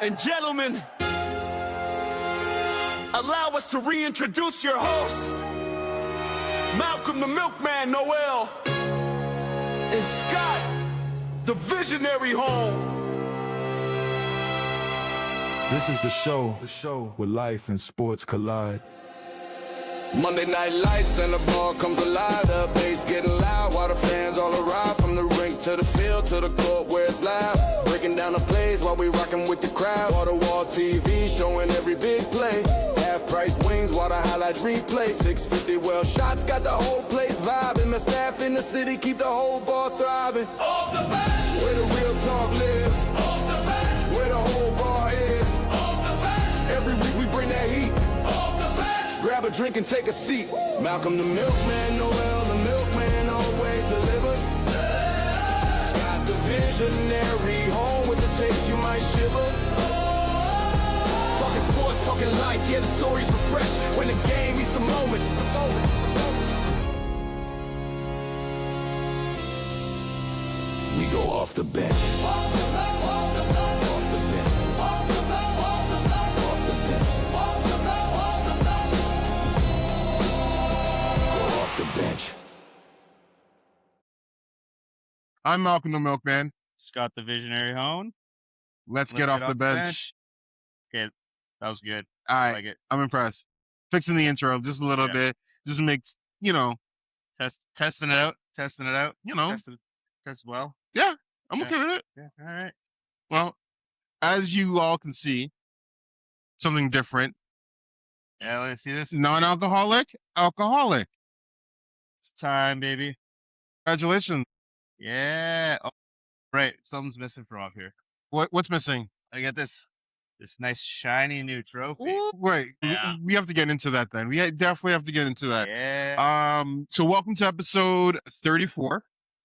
and gentlemen, allow us to reintroduce your hosts, Malcolm the Milkman Noel, and Scott, the Visionary Home. This is the show where life and sports collide. Monday night lights and the ball comes alive. The bass getting loud while the fans all arrive. From the rink to the field to the court where it's live. Breaking down the plays while we rocking with the crowd. Wall-to-wall TV showing every big play. Half-price wings while the highlights replay. 650 well shots got the whole place vibing. The staff in the city keep the whole ball thriving. Off the bench, where the real talk lives. Off the bench, where the whole bar is. Off the bench, every week we bring that heat. Grab a drink and take a seat. Malcolm the Milkman, Noel the Milkman always delivers. Scott the Visionary Home with the taste you might shiver. Talking sports, talking life, yeah, the stories refresh when the game meets the moment. We go off the bench. Off the bench. Off the bench. Off the bench. Off the bench. Off the bench. Off the bench. Off the bench. I'm Malcolm the Milkman. Scott the Visionary Home. Let's get off the bench. Okay, that was good. All right, I like it. I'm impressed. Fixing the intro just a little bit. Just makes, Testing it out. Test well. Yeah, I'm okay with it. Yeah, all right. Well, as you all can see, something different. Yeah, let's see this. Non-alcoholic, alcoholic. It's time, baby. Congratulations. Yeah. Oh, right. Something's missing from up here. What's missing? I got this nice shiny new trophy. Ooh, wait, Yeah. we have to get into that then. We definitely have to get into that. Yeah. So welcome to episode 34.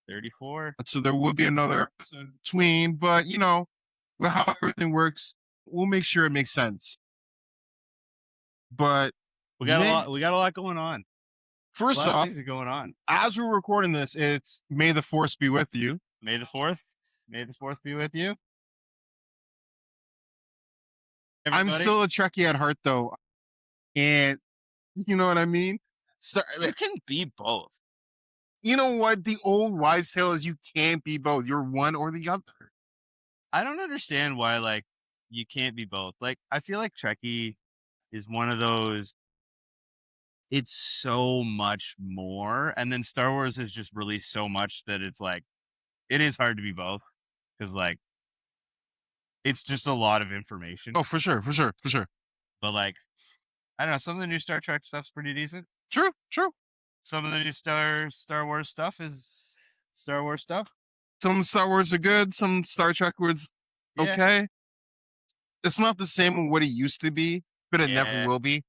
34. So there will be another episode between, but with how everything works, we'll make sure it makes sense. But We got a lot going on. First A lot of off, things are going on. as we're recording this, it's May the Force be with you. May the 4th. May the 4th be with you. I'm Everybody, still a Trekkie at heart, though, and you know what I mean. you can be both. You know what? The old wives' tale is you can't be both. You're one or the other. I don't understand why you can't be both. I feel like Trekkie is one of those. It's so much more, and then Star Wars has just released so much that it's it is hard to be both because it's just a lot of information. Oh, for sure. But I don't know, some of the new Star Trek stuff's pretty decent. True. Some of the new Star Wars stuff is Star Wars stuff. Some Star Wars are good. Some Star Trek was Yeah. okay. It's not the same as what it used to be, but it never Yeah. will be.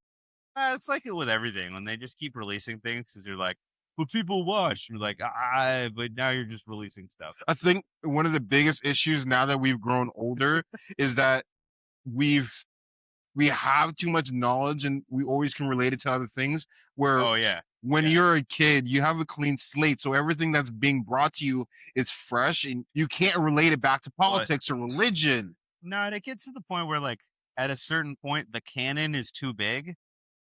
It's like it with everything when they just keep releasing things because they're like, "But people watch." You're like, but now you're just releasing stuff. I think one of the biggest issues now that we've grown older is that we have too much knowledge and we always can relate it to other things. Where Oh yeah, when yeah. you're a kid, you have a clean slate, so everything that's being brought to you is fresh, and you can't relate it back to politics or religion. No, and it gets to the point where at a certain point the canon is too big,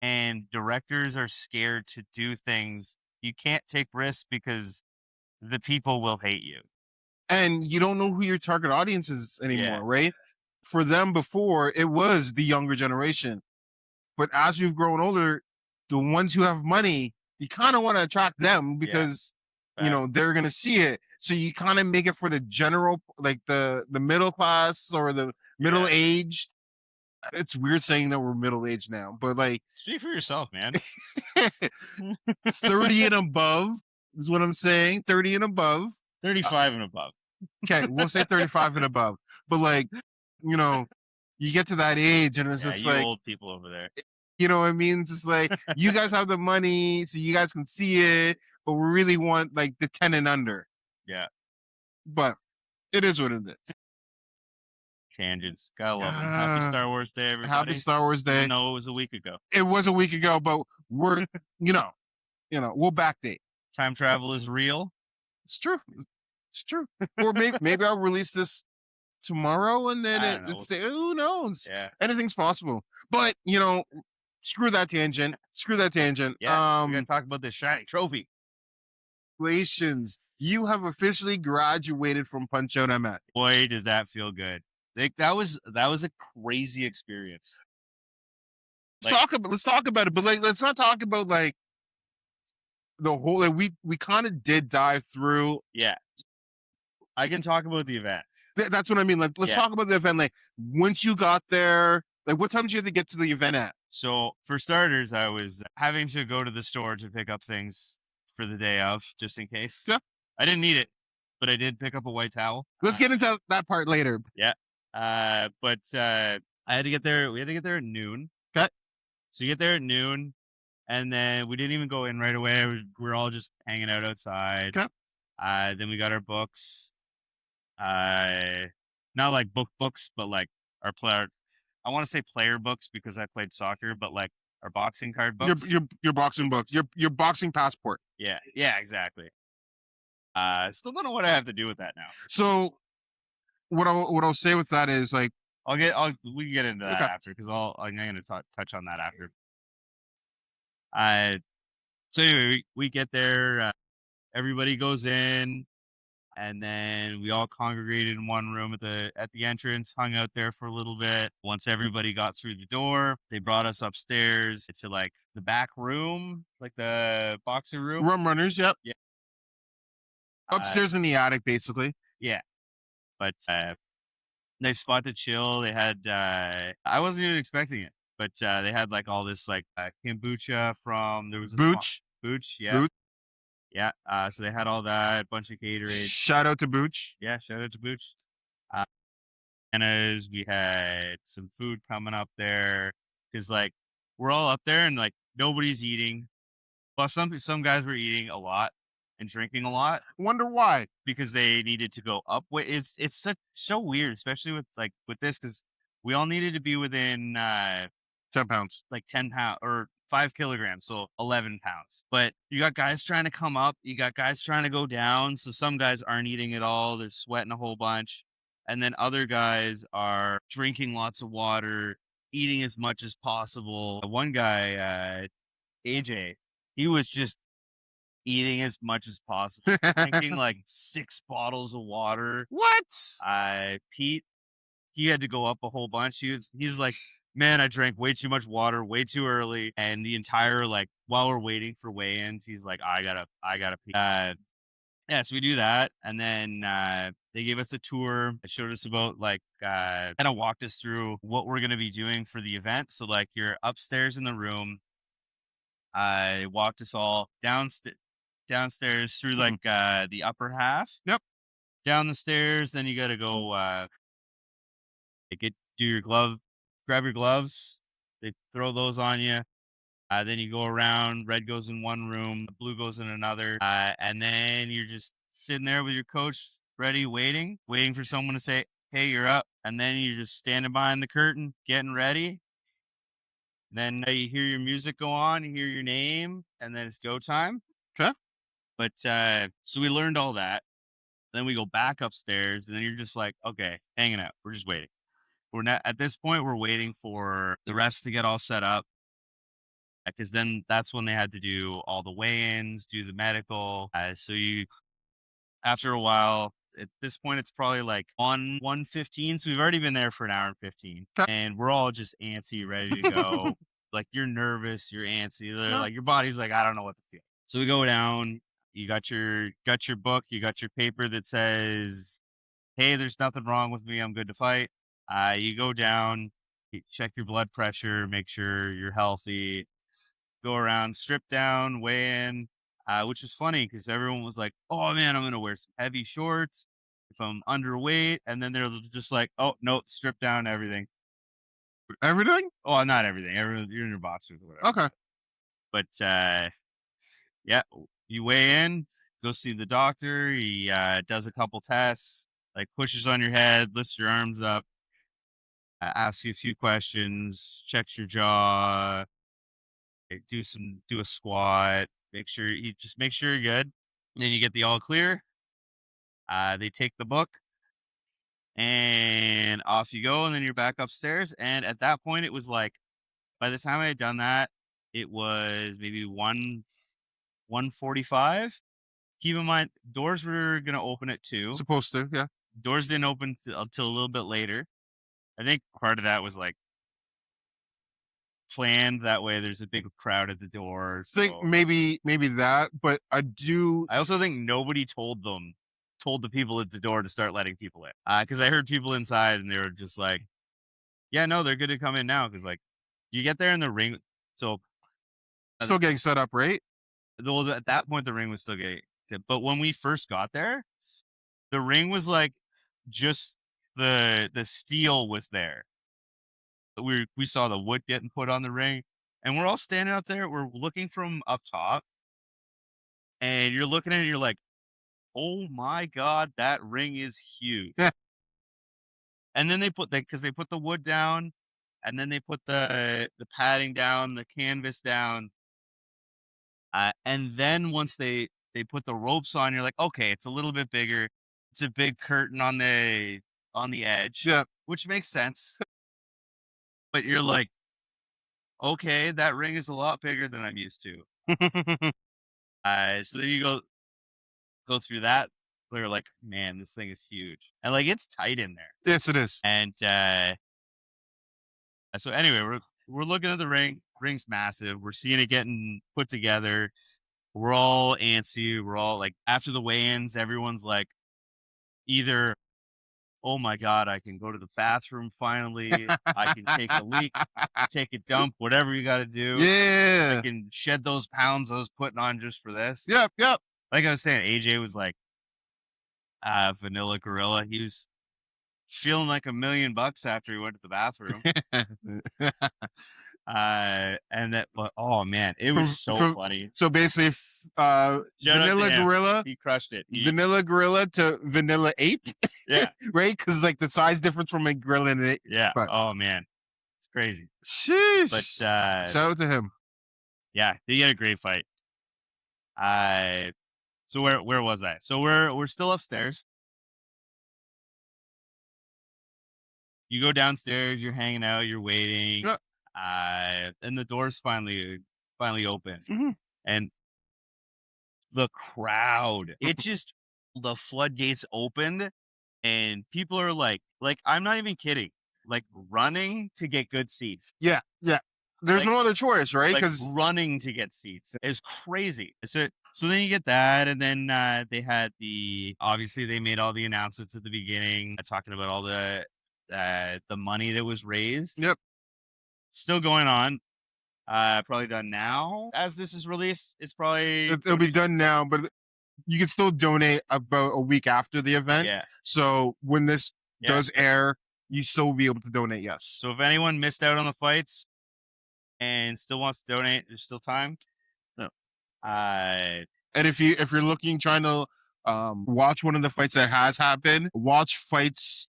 and directors are scared to do things. You can't take risks because the people will hate you. And you don't know who your target audience is anymore, Yeah. right? For them before, it was the younger generation. But as we've grown older, the ones who have money, you kind of want to attract them because, Facts. they're going to see it. So you kind of make it for the general, the middle class or the middle-aged. It's weird saying that we're middle-aged now, but Speak for yourself, man. 30 and above is what I'm saying. 30 and above. 35 and above. Okay, we'll say 35 and above. But you get to that age and it's just you old people over there. you know what I mean? It's just you guys have the money so you guys can see it, but we really want the 10 and under. Yeah. But it is what it is. Tangents. Gotta love them. Happy Star Wars Day, everybody. Happy Star Wars Day. No, it was a week ago. It was a week ago, but we're, we'll backdate. Time travel is real. It's true. Or maybe I'll release this tomorrow, and then I don't know. it's who knows? Yeah. Anything's possible. But screw that tangent. Screw that tangent. Yeah. We gotta talk about this shiny trophy. Congratulations. You have officially graduated from Punch Out MS. Boy, does that feel good. Like that was a crazy experience. Let's talk about it, but let's not talk about like the whole. Like, we kind of did dive through. Yeah. I can talk about the event. That's what I mean. Like, let's talk about the event. Like, once you got there, like, what time did you have to get to the event at? So for starters, I was having to go to the store to pick up things for the day of, just in case. Yeah. I didn't need it, but I did pick up a white towel. Let's get into that part later. Yeah. But I had to get there. We had to get there at noon. Okay. So you get there at noon, and then we didn't even go in right away. We were all just hanging out outside. Okay. Then we got our books. Not like books, but like our player. I want to say player books because I played soccer, but like our boxing card books. Your boxing books. Your boxing passport. Yeah, exactly. Still don't know what I have to do with that now. So what I'll say with that is like we can get into that after because I'm gonna touch on that after. So anyway, we get there. Everybody goes in, and then we all congregated in one room at the entrance, hung out there for a little bit. Once everybody got through the door, they brought us upstairs to like the back room, like the boxing room. Rum runners, yep. Yeah. Upstairs in the attic, basically. Yeah. But nice spot to chill. They had I wasn't even expecting it, but they had like all this like kombucha from there was a Booch, yeah. Booch. Yeah. So they had all that, bunch of Gatorade. Shout out to Booch. Yeah, shout out to Booch. And as we had some food coming up there, because like we're all up there and like nobody's eating. Well, some guys were eating a lot and drinking a lot. Wonder why? Because they needed to go up. It's so weird, especially with this, because we all needed to be within 10 pounds, like 10 pounds or 5 kilograms, so 11 pounds. But you got guys trying to come up, you got guys trying to go down. So some guys aren't eating at all; they're sweating a whole bunch, and then other guys are drinking lots of water, eating as much as possible. One guy, AJ, he was just eating as much as possible, drinking like 6 bottles of water. What? Pete, he had to go up a whole bunch. He's like, man, I drank way too much water way too early, and the entire like while we're waiting for weigh-ins, he's like, I gotta pee. Yeah, so we do that, and then they gave us a tour. It showed us about like kind of walked us through what we're gonna be doing for the event. So like you're upstairs in the room. They walked us all downstairs through like the upper half. Yep. Down the stairs, then you gotta go grab your gloves. They throw those on you. Then you go around. Red goes in one room, blue goes in another, and then you're just sitting there with your coach, ready, waiting for someone to say, "Hey, you're up." And then you're just standing behind the curtain, getting ready. Then you hear your music go on, you hear your name, and then it's go time. Okay. But so we learned all that. Then we go back upstairs, and then you're just like, okay, hanging out. We're just waiting. We're not at this point. We're waiting for the refs to get all set up, because then that's when they had to do all the weigh-ins, do the medical. So after a while, at this point, it's probably like 1:15. So we've already been there for an hour and 15, and we're all just antsy, ready to go. Like you're nervous, you're antsy. Like your body's like, I don't know what to feel. So we go down. You got your book, you got your paper that says, hey, there's nothing wrong with me. I'm good to fight. You go down, you check your blood pressure, make sure you're healthy, go around, strip down, weigh in, which is funny because everyone was like, oh man, I'm going to wear some heavy shorts if I'm underweight. And then they're just like, oh no, strip down everything. Everything? Oh, not everything. You're in your boxers or whatever. Okay. But yeah, you weigh in, go see the doctor. He does a couple tests, like pushes on your head, lifts your arms up, asks you a few questions, checks your jaw, do a squat, make sure you're good. Then you get the all clear. They take the book, and and off you go, and then you're back upstairs. And at that point, it was like, by the time I had done that, it was maybe 1:45. Keep in mind, doors were gonna open at 2. Supposed to, yeah. Doors didn't open until a little bit later. I think part of that was like planned. That way, there's a big crowd at the door. Think So maybe that, but I also think nobody told the people at the door to start letting people in. Because I heard people inside and they were just like, "Yeah, no, they're good to come in now." Because like, you get there in the ring. So still getting set up, right? though at that point the ring was still getting. But when we first got there, the ring was like just the steel was there. We saw the wood getting put on the ring, and we're all standing up there. We're looking from up top, and you're looking at it. You're like, "Oh my god, that ring is huge!" Yeah. And then they put the wood down, and then they put the padding down, the canvas down, and then once they put the ropes on, you're like, "Okay, it's a little bit bigger. It's a big curtain on the edge." Yeah. Which makes sense. But you're like, "Okay, that ring is a lot bigger than I'm used to." So then you go through that. We're like, "Man, this thing is huge." And like, it's tight in there. Yes, it is. And so anyway, we're looking at the ring. Ring's massive. We're seeing it getting put together. We're all antsy. We're all like, after the weigh-ins, everyone's like, either, "Oh my god, I can go to the bathroom finally. I can take a leak, take a dump, whatever you got to do. Yeah. I can shed those pounds I was putting on just for this." Yep. Like I was saying, AJ was like, vanilla gorilla. He was feeling like $1 million after he went to the bathroom. And that, but oh man, it was so funny. So basically, Shout out Vanilla to him. Gorilla, He crushed it. Vanilla Gorilla to Vanilla Ape, Yeah, right? Because like the size difference from a gorilla and an ape. yeah. But- Oh man, it's crazy. Sheesh. But Shout out to him. yeah, he had a great fight. So where was I? So we're still upstairs. You go downstairs. You're hanging out. You're waiting. Yeah. And the doors finally open, Mhm. and the crowd. It just the floodgates opened, and people are like I'm not even kidding, like running to get good seats. Yeah. There's Like- no other choice, right? Like Because running to get seats is crazy. So then you get that, and then they had obviously they made all the announcements at the beginning, talking about all the money that was raised. Yep. Still going on. Probably done now. As this is released, it's probably it'll be done now, but you can still donate about a week after the event. Yeah. So when this Yeah. does air, you still will be able to donate. Yes. So if anyone missed out on the fights and still wants to donate, there's still time. Yeah. And if you're trying to watch one of the fights that has happened, watch fights.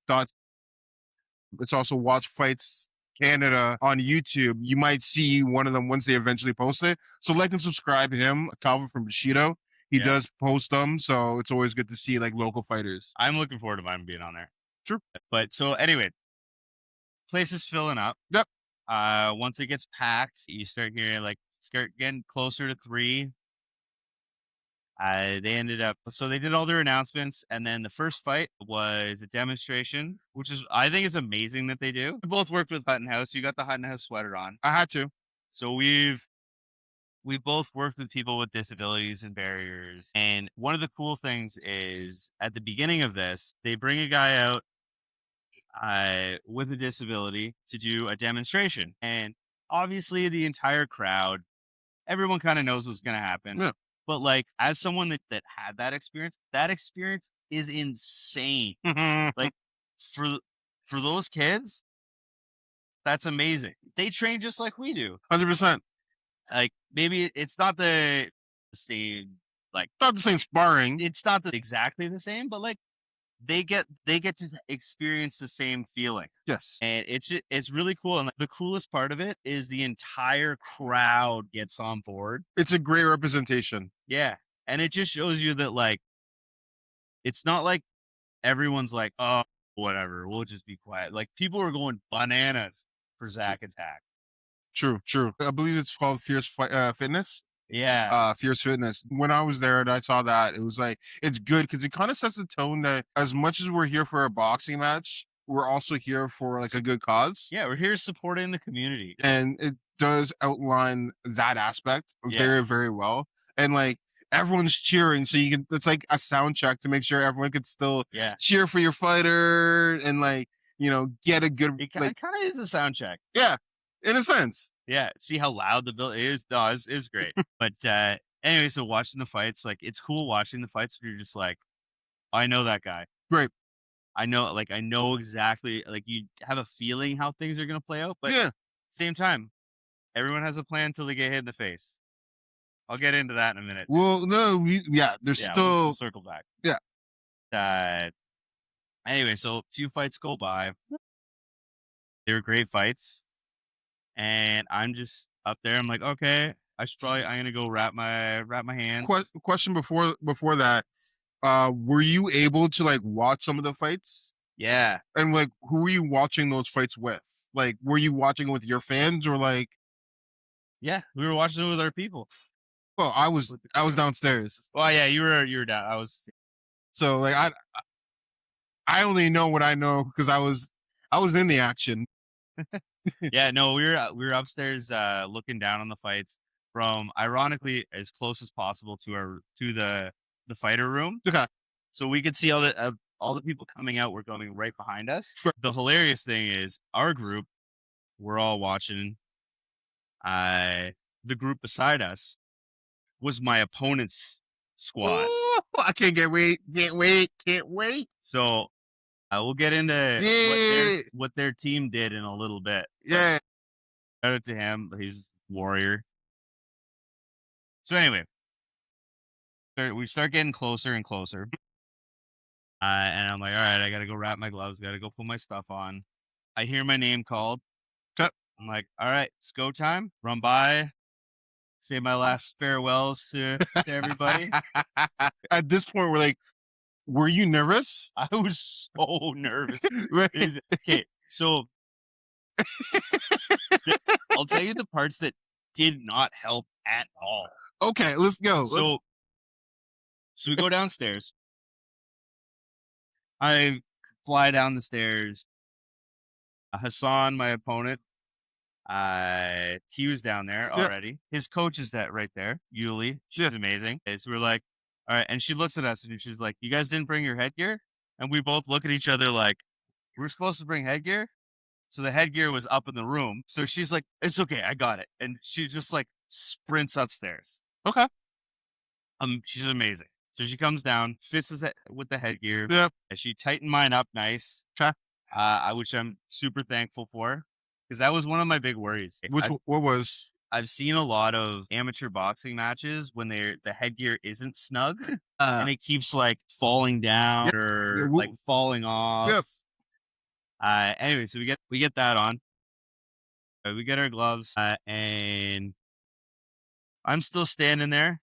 It's also Watch Fights Canada on YouTube. You might see one of them once they eventually post it. So like and subscribe him, Calvin from Bushido. He Yeah. does post them, so it's always good to see like local fighters. I'm looking forward to mine being on there. True. But so anyway, place is filling up. Yep. Once it gets packed, you start getting closer to 3. They ended up, so they did all their announcements, and then the first fight was a demonstration, which I think is amazing that they do. We both worked with Hutton House. You got the Hutton House sweater on. I had to. So we both worked with people with disabilities and barriers. And one of the cool things is at the beginning of this, they bring a guy out with a disability to do a demonstration. And obviously the entire crowd, everyone kind of knows what's going to happen. Yeah. But like, as someone that had that experience is insane. Like for those kids, that's amazing. They train just like we do. 100%. Like maybe it's not the same, like Not the same sparring. it's not exactly the same, but like they get to experience the same feeling. Yes. And it's really cool. And the coolest part of it is the entire crowd gets on board. It's a great representation. Yeah. And it just shows you that like, it's not like everyone's like, "Oh, whatever, we'll just be quiet. Like people were going bananas for Zach Attack. True. I believe it's called Fitness. Yeah. Fierce Fitness. When I was there and I saw that, it was like, it's good because it kind of sets the tone that as much as we're here for a boxing match, we're also here for like a good cause. Yeah, we're here supporting the community. And it does outline that aspect very, very well. And like everyone's cheering. So you can, it's like a sound check to make sure everyone can still cheer for your fighter and like, you know, get a good, it kind of is a sound check. Yeah, in a sense. Yeah, see how loud the build is. No, it's great. But anyway, so watching the fights, like it's cool watching the fights. Where you're just like, I know that guy. Right. I know exactly. Like you have a feeling how things are gonna play out, but same time, everyone has a plan until they get hit in the face. I'll get into that in a minute. Well, no, there's still we'll circle back. Yeah. Anyway, so a few fights go by. They were great fights. And I'm just up there. I'm like, okay, I'm gonna go wrap my hands. Question before that, were you able to like watch some of the fights? Yeah. And like, who were you watching those fights with? Like, were you watching it with your fans or like? Yeah, we were watching it with our people. Well, I was downstairs. Well, yeah, you were down. I was. So like, I only know what I know because I was in the action. Yeah, no, we were upstairs looking down on the fights from, ironically, as close as possible to the fighter room. Okay. So we could see all the people coming out were coming right behind us. The hilarious thing is our group, we're all watching. The group beside us was my opponent's squad. Ooh, I can't wait. So we'll get into what their team did in a little bit. Yeah. Shout out to him. He's a warrior. So anyway, we start getting closer and closer. And I'm like, all right, I got to go wrap my gloves. Got to go put my stuff on. I hear my name called. Okay. I'm like, all right, it's go time. Run by. Say my last farewells to everybody. At this point, we're like, were you nervous? I was so nervous. Okay, so I'll tell you the parts that did not help at all. Okay, let's go. So we go downstairs. I fly down the stairs. Hassan, my opponent, he was down there already. His coach is right there, Yuli. She's amazing. So we're like, all right. And she looks at us and she's like, you guys didn't bring your headgear? And we both look at each other like, we're supposed to bring headgear? So the headgear was up in the room. So she's like, it's okay, I got it. And she just like sprints upstairs. Okay. She's amazing. So she comes down, fits us with the headgear. Yep. And she tightened mine up nice. Okay. Which I'm super thankful for. Because that was one of my big worries. What was? I've seen a lot of amateur boxing matches when the headgear isn't snug and it keeps like falling down or like falling off. Yep. Anyway, so we get that on. We get our gloves and I'm still standing there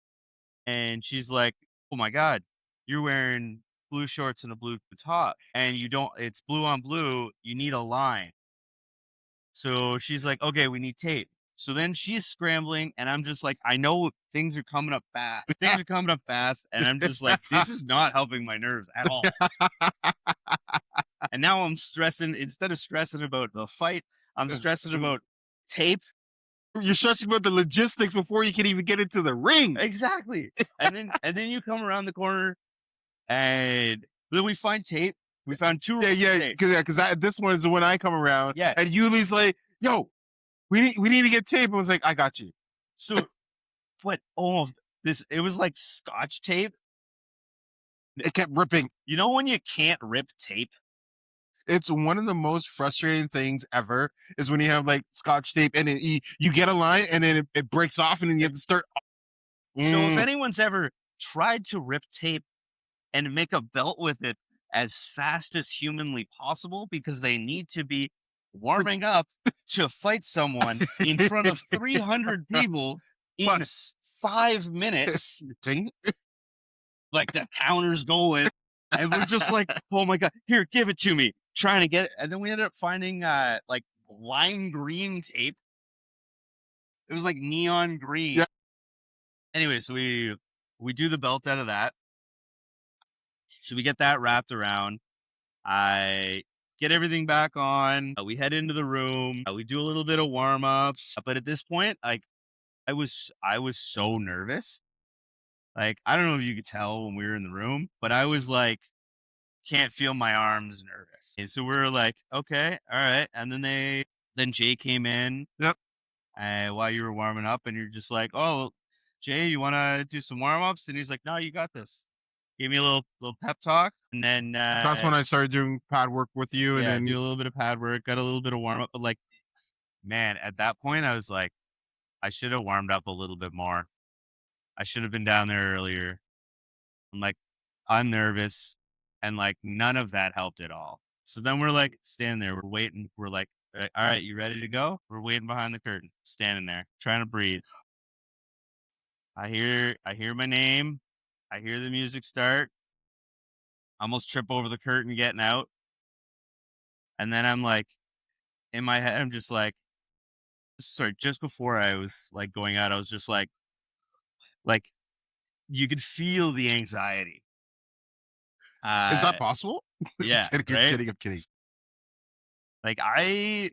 and she's like, oh my God, you're wearing blue shorts and a blue top and it's blue on blue. You need a line. So she's like, okay, we need tape. So then she's scrambling, and I'm just like, I know things are coming up fast. And I'm just like, this is not helping my nerves at all. And now I'm stressing, instead of stressing about the fight, I'm stressing about tape. You're stressing about the logistics before you can even get into the ring. Exactly. And then you come around the corner, and then we find tape. We found two. Because this one is when I come around. Yeah. And Yuli's like, yo, we need to get tape. I was like, I got you. So, but it was like Scotch tape. It kept ripping. You know when you can't rip tape? It's one of the most frustrating things ever is when you have like Scotch tape and you get a line and then it breaks off and then you have to start. So if anyone's ever tried to rip tape and make a belt with it as fast as humanly possible because they need to be warming up to fight someone in front of 300 people in 5 minutes. Like the counter's going and we're just like, oh my God, here, give it to me. trying to get it. And then we ended up finding like lime green tape. It was like neon green. Yeah. Anyway, so we do the belt out of that. So we get that wrapped around. I get everything back on. We head into the room. We do a little bit of warm ups. But at this point, like I was so nervous. Like, I don't know if you could tell when we were in the room, but I was like, can't feel my arms nervous. And so we're like, okay, all right. And then Jay came in. Yep. While you were warming up, and you're just like, oh, Jay, you want to do some warm ups? And he's like, no, you got this. Gave me a little pep talk. And then That's when I started doing pad work with you. And then do a little bit of pad work, got a little bit of warm up. But like, man, at that point, I was like, I should have warmed up a little bit more. I should have been down there earlier. I'm like, I'm nervous. And like, none of that helped at all. So then we're like, standing there, we're waiting. We're like, all right, you ready to go? We're waiting behind the curtain, standing there, trying to breathe. I hear my name. I hear the music start. Almost trip over the curtain getting out. And then I'm like, in my head, I'm just like, sorry, just before I was like going out, I was just like you could feel the anxiety. is that possible? Yeah. I'm right? kidding. I'm kidding. Like I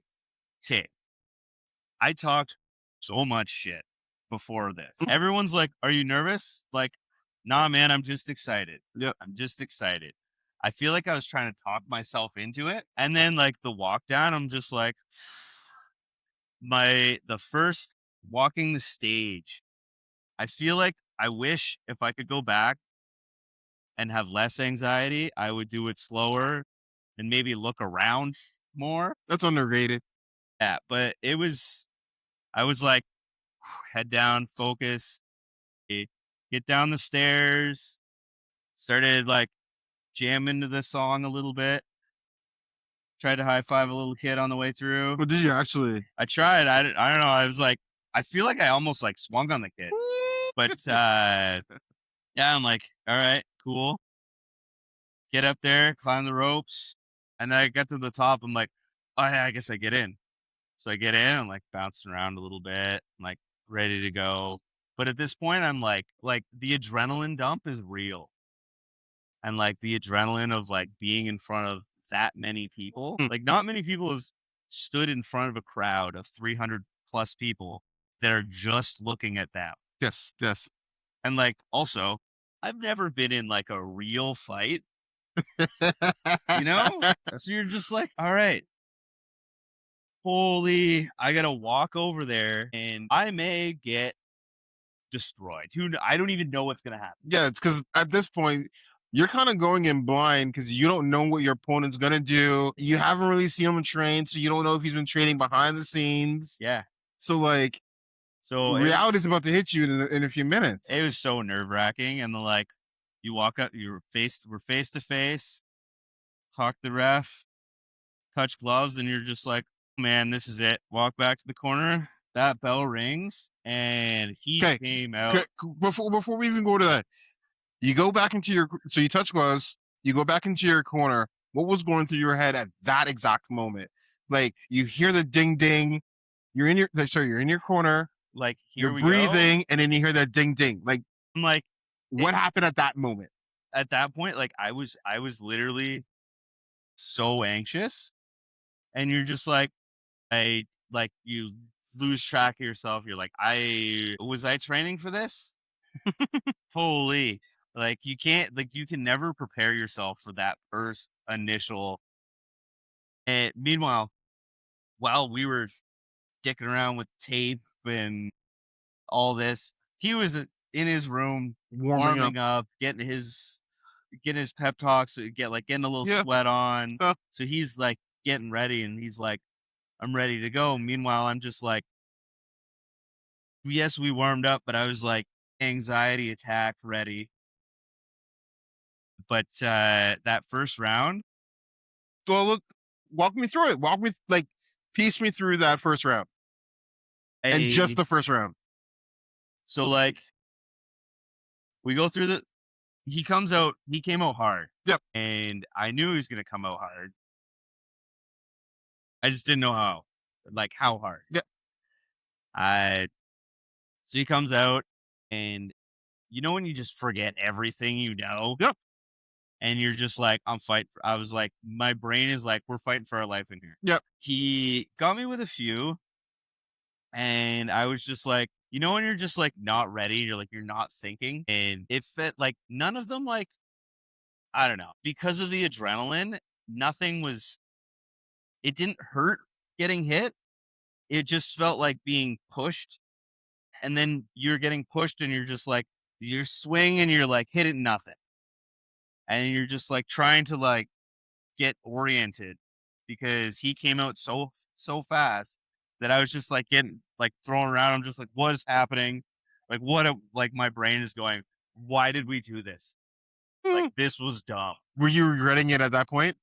talked so much shit before this. Everyone's like, are you nervous? Like, nah, man, I'm just excited. Yep. I'm just excited. I feel like I was trying to talk myself into it. And then like the walk down, I'm just like, the first walking the stage, I feel like I wish if I could go back and have less anxiety, I would do it slower and maybe look around more. That's underrated. Yeah, but I was like, head down, focus, get down the stairs, started like jamming to the song a little bit, tried to high five a little kid on the way through. But did you actually? I tried. I don't know. I was like, I feel like I almost like swung on the kid, but yeah, I'm like, all right, cool. Get up there, climb the ropes, and then I get to the top. I'm like, oh yeah, I guess I get in. So I get in, I'm like bouncing around a little bit, I'm like ready to go. But at this point, I'm like the adrenaline dump is real. And like the adrenaline of like being in front of that many people, like not many people have stood in front of a crowd of 300 plus people that are just looking at them. Yes. Yes. And like, also, I've never been in like a real fight, you know? So you're just like, all right, holy, I gotta walk over there and I may get destroyed. I don't even know what's gonna happen. Yeah, it's because at this point, you're kind of going in blind because you don't know what your opponent's gonna do. You haven't really seen him train, so you don't know if he's been training behind the scenes. Yeah. So like, So reality's about to hit you in a few minutes. It was so nerve wracking, and then like you walk up, we're face to face, talk to the ref, touch gloves, and you're just like, man, this is it. Walk back to the corner. That bell rings, and he came out. Okay. Before we even go to that, you go back into so you touch gloves, you go back into your corner. What was going through your head at that exact moment? Like you hear the ding ding, you're in your corner, like you're breathing, and then you hear that ding ding. Like I'm like, what happened at that moment? At that point, like I was literally so anxious, and you're just like, you lose track of yourself. You're like, was I training for this? Holy, like you can never prepare yourself for that first initial. And meanwhile, while we were dicking around with tape and all this, he was in his room warming up, getting his pep talks, getting a little sweat on. So he's like getting ready, and he's like, I'm ready to go. Meanwhile, I'm just like, yes, we warmed up, but I was like anxiety attack ready. But that first round. So look, walk me through it. Piece me through that first round. And just the first round. So like, we go through he came out hard. Yep. And I knew he was going to come out hard. I just didn't know how hard. Yeah. So he comes out, and you know when you just forget everything you know? Yep. And you're just like, I'm fighting. I was like, my brain is like, we're fighting for our life in here. Yep. He got me with a few, and I was just like, you know, when you're just like not ready, you're like, you're not thinking. And it fit like none of them, like, I don't know, because of the adrenaline, it didn't hurt getting hit. It just felt like being pushed. And then you're getting pushed and you're just like, you're swinging and you're like hitting nothing. And you're just like trying to like get oriented because he came out so fast that I was just like getting like thrown around. I'm just like, what is happening? Like like my brain is going, why did we do this? Like this was dumb. Were you regretting it at that point?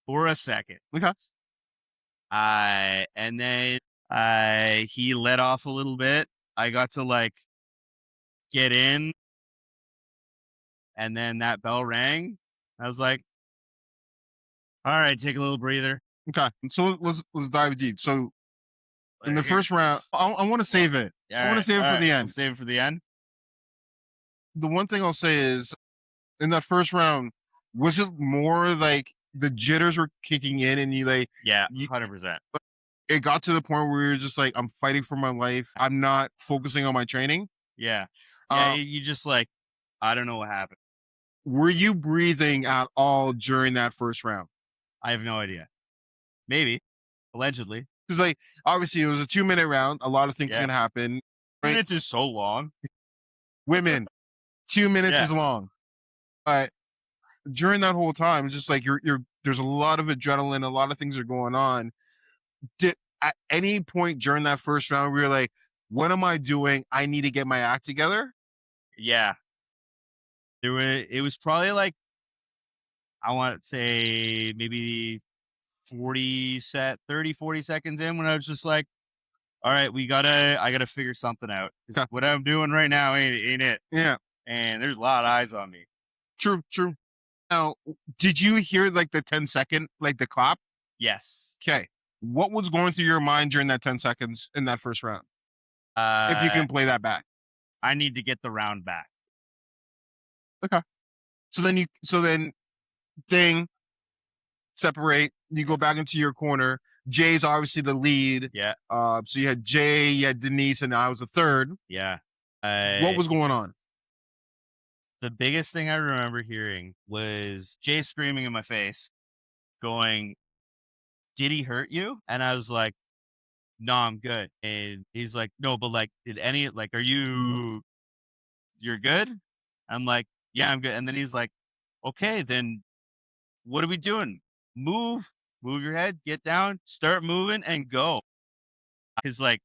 For a second. Okay. And then he let off a little bit. I got to like get in, and then that bell rang. I was like, all right, take a little breather. Okay. So let's dive deep. So in the Here. first round, I want to save it. I want to save it for the end. We'll save it for the end. The one thing I'll say is, in that first round, was it more like the jitters were kicking in and you like, Yeah, 100%. it got to the point where you're just like, I'm fighting for my life. I'm not focusing on my training. Yeah. Yeah, you just like, I don't know what happened. Were you breathing at all during that first round? I have no idea. Maybe. Allegedly. Because like, obviously it was a 2-minute round. A lot of things can happen. 2 minutes is so long. Women, 2 minutes is long. But during that whole time, it's just like there's a lot of adrenaline, a lot of things are going on. At any point during that first round, we were like, what am I doing? I need to get my act together. Yeah. It was probably like, I want to say maybe 30, 40 seconds in when I was just like, all right, I gotta figure something out. Okay. What I'm doing right now ain't it. Yeah. And there's a lot of eyes on me. True. Now, did you hear like the 10-second, like the clap? Yes. Okay. What was going through your mind during that 10 seconds in that first round? If you can play that back. I need to get the round back. Okay. So then ding, separate, you go back into your corner. Jay's obviously the lead. Yeah. So you had Jay, you had Denise, and I was the third. Yeah. What was going on? The biggest thing I remember hearing was Jay screaming in my face, going, did he hurt you? And I was like, no, I'm good. And he's like, no, but like, are you're good? I'm like, yeah, I'm good. And then he's like, okay, then what are we doing? Move your head, get down, start moving and go. Cause like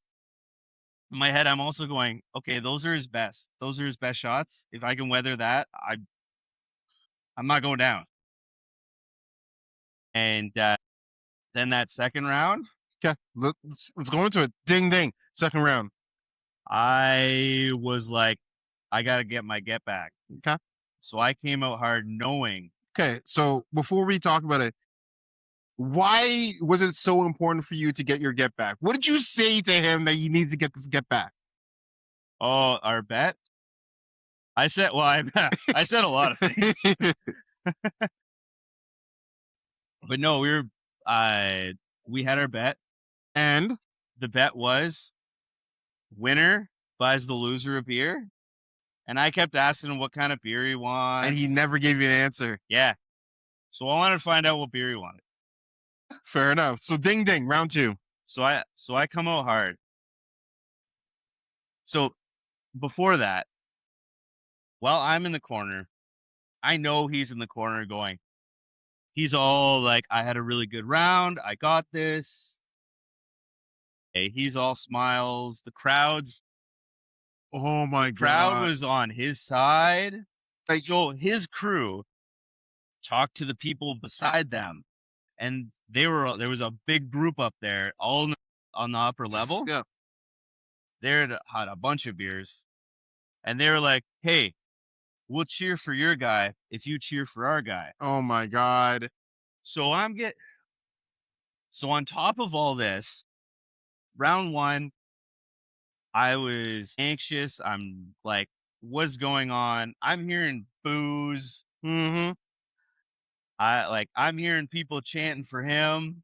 in my head, I'm also going, okay, those are his best shots. If I can weather that, I'm not going down. And then that second round. Okay, let's go into it. Ding, ding. Second round. I was like, I got to get my get back. Okay. So I came out hard knowing. Okay, so before we talk about it, why was it so important for you to get your get back? What did you say to him that you need to get this get back? Oh, our bet? I said, well, I said a lot of things. But no, we had our bet. And the bet was winner buys the loser a beer. And I kept asking him what kind of beer he wants. And he never gave you an answer. Yeah. So I wanted to find out what beer he wanted. Fair enough. So ding, ding, round 2. So I come out hard. So before that, while I'm in the corner, I know he's in the corner going, he's all like, I had a really good round. I got this. Hey, he's all smiles. The crowd's. Oh my God. Crowd was on his side. Like, so his crew talked to the people beside them. And there was a big group up there, all on the upper level. Yeah. They had a bunch of beers. And they were like, hey, we'll cheer for your guy if you cheer for our guy. Oh my God. So So on top of all this, round 1, I was anxious. I'm like, what's going on? I'm hearing boos. Mm-hmm. I'm hearing people chanting for him.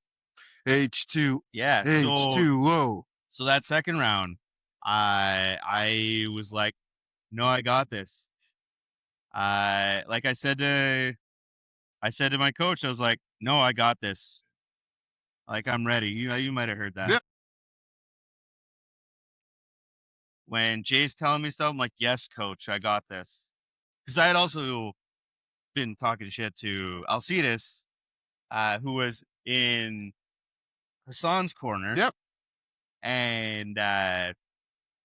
H2. Yeah. H2O. So that second round, I was like, no, I got this. Like I said to my coach, I was like, no, I got this. Like, I'm ready. You might have heard that. Yep. When Jay's telling me stuff, I'm like, yes, coach, I got this. Because I had also been talking shit to Alcides, who was in Hassan's corner. Yep. And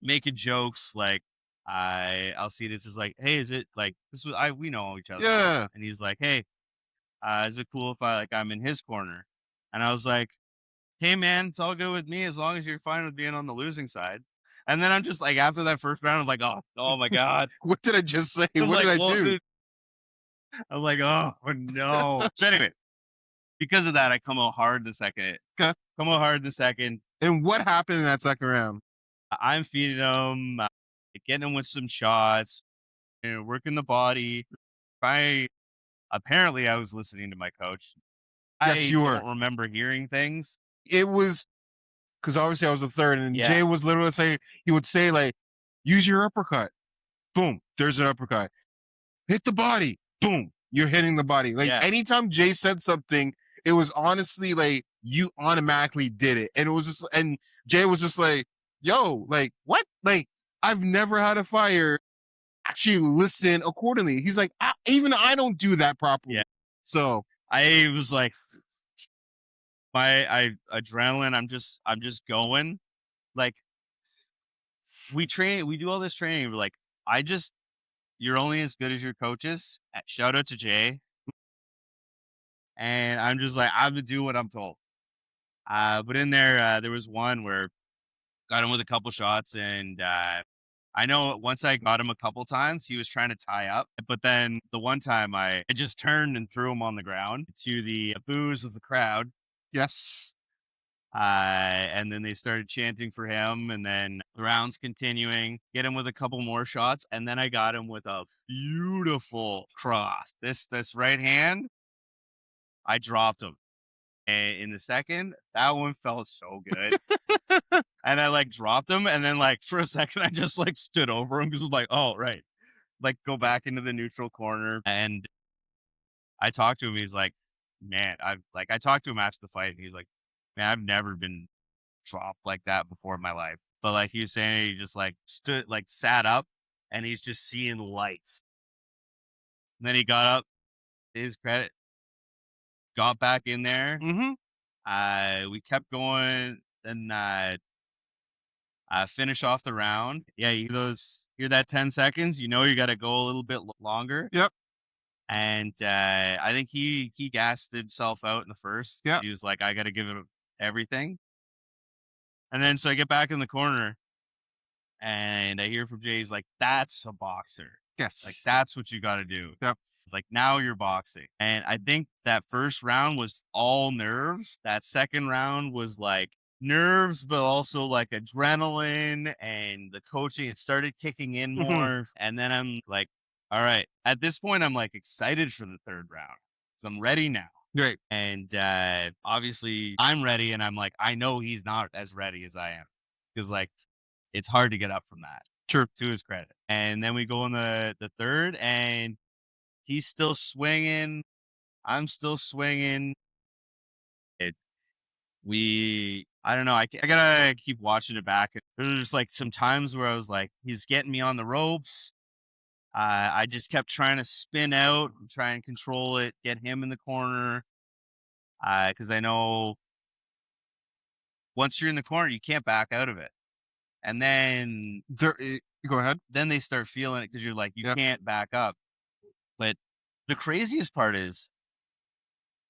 making jokes like, Alcides is like, hey, is it like this? We know each other. Yeah. And he's like, hey, is it cool if I'm in his corner? And I was like, hey man, it's all good with me as long as you're fine with being on the losing side. And then I'm just like, after that first round, I'm like, oh my god, What did I just say? I'm What like, did I do? I'm like, oh no. So anyway, because of that, I come out hard the second. Okay. Come out hard the second. And what happened in that second round? I'm feeding him, getting him with some shots, working the body. Apparently, I was listening to my coach. Yes, you were. I don't remember hearing things. It was because obviously I was the third, and Yeah. Jay was literally saying, he would say, like, use your uppercut. Boom, there's an uppercut. Hit the body. Boom, you're hitting the body. Like, Yeah. anytime Jay said something, it was honestly like you automatically did it. And it was just, and Jay was just like, yo, like, what? Like, I've never had a fighter actually listen accordingly. He's like, even I don't do that properly. Yeah. So I was like, my adrenaline, I'm just going. Like, we do all this training. We're like, you're only as good as your coaches. Shout out to Jay. And I'm just like, I'm gonna do what I'm told. But in there, there was one where got him with a couple shots, and I know once I got him a couple times, he was trying to tie up. But then the one time I just turned and threw him on the ground to the boos of the crowd. yes. And then they started chanting for him, and then the rounds continuing, get him with a couple more shots. And then I got him with a beautiful cross. This right hand, I dropped him. And in the second, that one felt so good. And I like dropped him. And then like for a second, I just like stood over him because I'm like, oh, right. Like go back into the neutral corner. And I talked to him. He's like, man, I talked to him after the fight. And he's like, man, I've never been dropped like that before in my life. But like he was saying, he just like sat up and he's just seeing lights. And then he got up, to his credit, got back in there. Mm-hmm. We kept going, then finish off the round. Yeah, you hear that 10 seconds, you know you got to go a little bit longer. Yep. And I think he gassed himself out in the first. Yeah. He was like, I got to give it everything. And then so I get back in the corner and I hear from Jay, he's like, that's a boxer. Yes. Like, that's what you got to do. Yep. Like, now you're boxing. And I think that first round was all nerves. That second round was like nerves, but also like adrenaline and the coaching. It started kicking in more. And then I'm like, all right. At this point, I'm like excited for the third round. So I'm ready now. Great. And obviously I'm ready. And I'm like, I know he's not as ready as I am. Because like, it's hard to get up from that. Sure. To his credit. And then we go in the third, and he's still swinging. I'm still swinging. I don't know. I gotta keep watching it back. There's just like some times where I was like, he's getting me on the ropes. I just kept trying to spin out, try and control it, get him in the corner. Because I know once you're in the corner, you can't back out of it. And then Go ahead. Then they start feeling it because you're like, you Yep. can't back up. But the craziest part is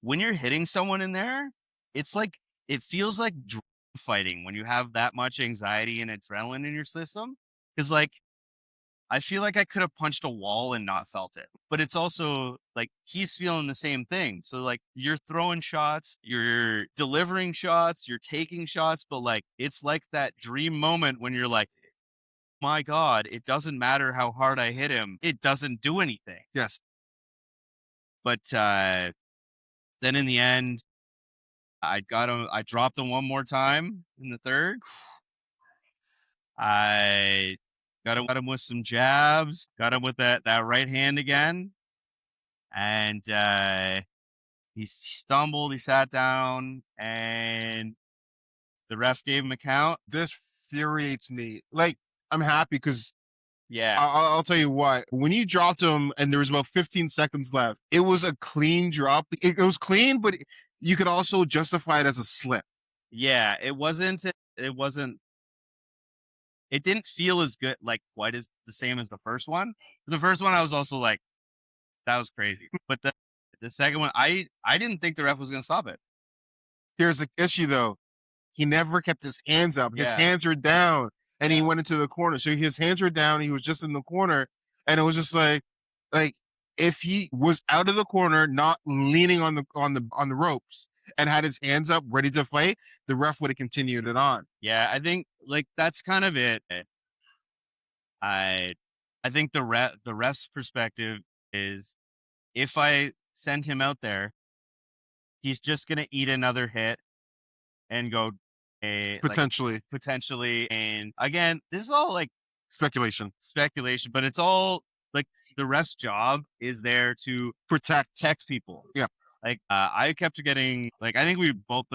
when you're hitting someone in there, it's like, it feels like fighting when you have that much anxiety and adrenaline in your system. Because like, I feel like I could have punched a wall and not felt it. But it's also like he's feeling the same thing. So like you're throwing shots, you're delivering shots, you're taking shots, but like it's like that dream moment when you're like, my God, it doesn't matter how hard I hit him. It doesn't do anything. Yes. But then in the end, I dropped him one more time in the third. I got him with some jabs, got him with that right hand again. And he stumbled, he sat down, and the ref gave him a count. This infuriates me. Like, I'm happy because Yeah. I'll tell you what. When you dropped him and there was about 15 seconds left, it was a clean drop. It was clean, but you could also justify it as a slip. Yeah, it didn't feel as good, like quite as the same as the first one. The first one, I was also like, that was crazy. But the second one, I didn't think the ref was going to stop it. Here's the issue, though. He never kept his hands up. His Yeah. hands were down, and he went into the corner. So his hands were down. He was just in the corner, and it was just like if he was out of the corner, not leaning on the ropes, and had his hands up, ready to fight, the ref would have continued it on. Yeah, I think like that's kind of it. I think the ref's perspective is if I send him out there, he's just gonna eat another hit and go Potentially. potentially. And again, this is all like Speculation. but it's all like the ref's job is there to Protect people. Yeah. Like I kept getting like I think both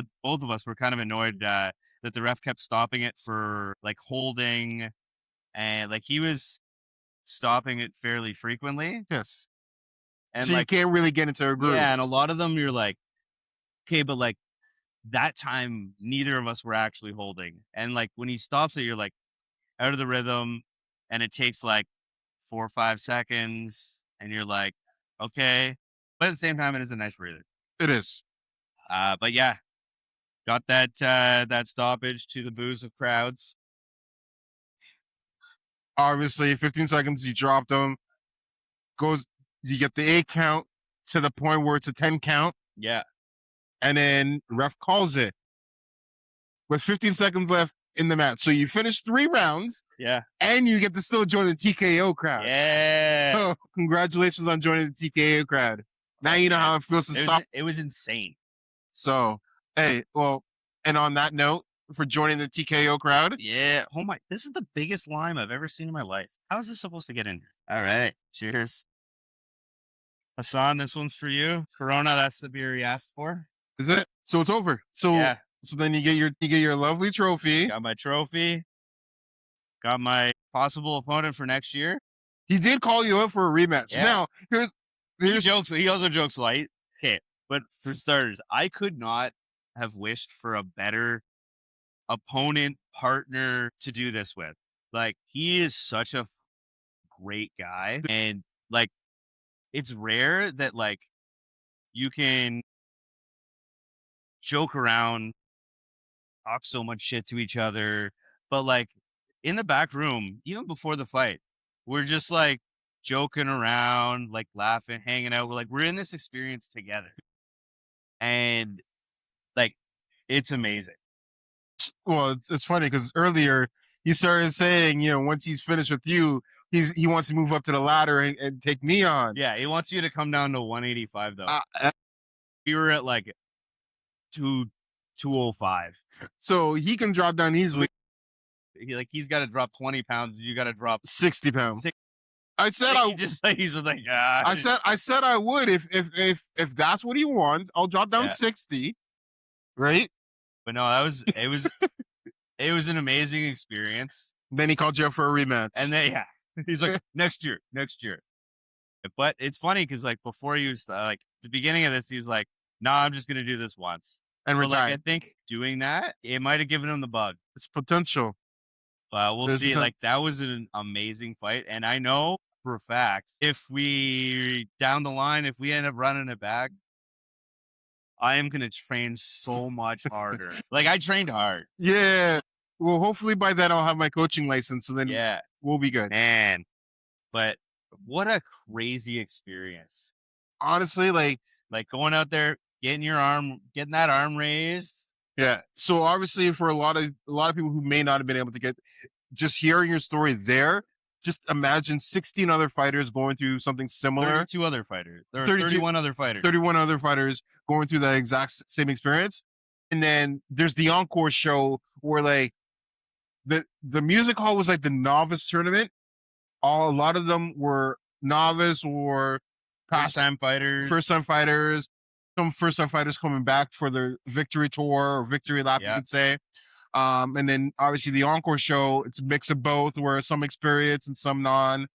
of us were kind of annoyed that the ref kept stopping it for like holding, and like he was stopping it fairly frequently. Yes. And so like you can't really get into a groove. yeah, and a lot of them you're like, okay, but like that time neither of us were actually holding, and like when he stops it, you're like out of the rhythm, and it takes like 4 or 5 seconds, and you're like, okay, but at the same time, it is a nice breather. It is. But yeah, got that stoppage to the boos of crowds. Obviously, 15 seconds, you dropped him. You get the 8 count to the point where it's a 10 count. Yeah. And then ref calls it with 15 seconds left in the match. So you finish 3 rounds. Yeah. And you get to still join the TKO crowd. Yeah. So congratulations on joining the TKO crowd. Now you know how it feels to stop. It was insane. So, hey, well, and on that note, for joining the TKO crowd. Yeah. Oh my, this is the biggest lime I've ever seen in my life. How is this supposed to get in here? All right. Cheers. Hassan, this one's for you. Corona, that's the beer you asked for. Is it? So it's over. So yeah. So then you get your lovely trophy. Got my trophy. Got my possible opponent for next year. He did call you up for a rematch. Yeah. Now, he also jokes light. Okay, but for starters, I could not have wished for a better opponent partner to do this with. Like, he is such a great guy, and like it's rare that like you can joke around, talk so much shit to each other, but like in the back room, even before the fight, we're just like joking around, like laughing, hanging out. We're in this experience together, and like it's amazing. Well, it's funny because earlier he started saying, once he's finished with you, he wants to move up to the ladder and take me on. Yeah, he wants you to come down to 185 though. We were at like 205. So he can drop down easily. He's got to drop 20 pounds. You got to drop 60 pounds. I said he's just like, ah. I said I would if that's what he wants. I'll drop down 60, right? But no, it was an amazing experience. Then he called you up for a rematch, and then he's like, next year. But it's funny because like before he was like the beginning of this, he was like, nah, I'm just gonna do this once and retire. Like, I think doing that, it might have given him the bug. It's potential. We'll see. Like that was an amazing fight, and I know for a fact if we down the line, if we end up running it back, I am gonna train so much harder. Like I trained hard. Yeah. Well, hopefully by then I'll have my coaching license, and then we'll be good. Man, But what a crazy experience. Honestly, like going out there, getting that arm raised. yeah. So obviously, for a lot of people who may not have been able to get, just hearing your story there, just imagine 16 other fighters going through something similar. 32 other fighters. There are 31 other fighters. 31 other fighters going through that exact same experience. And then there's the encore show where like the music hall was like the novice tournament. A lot of them were novice or First time fighters. Some first time fighters coming back for their victory tour or victory lap, you could say. And then obviously the encore show, it's a mix of both, where some experience and some non.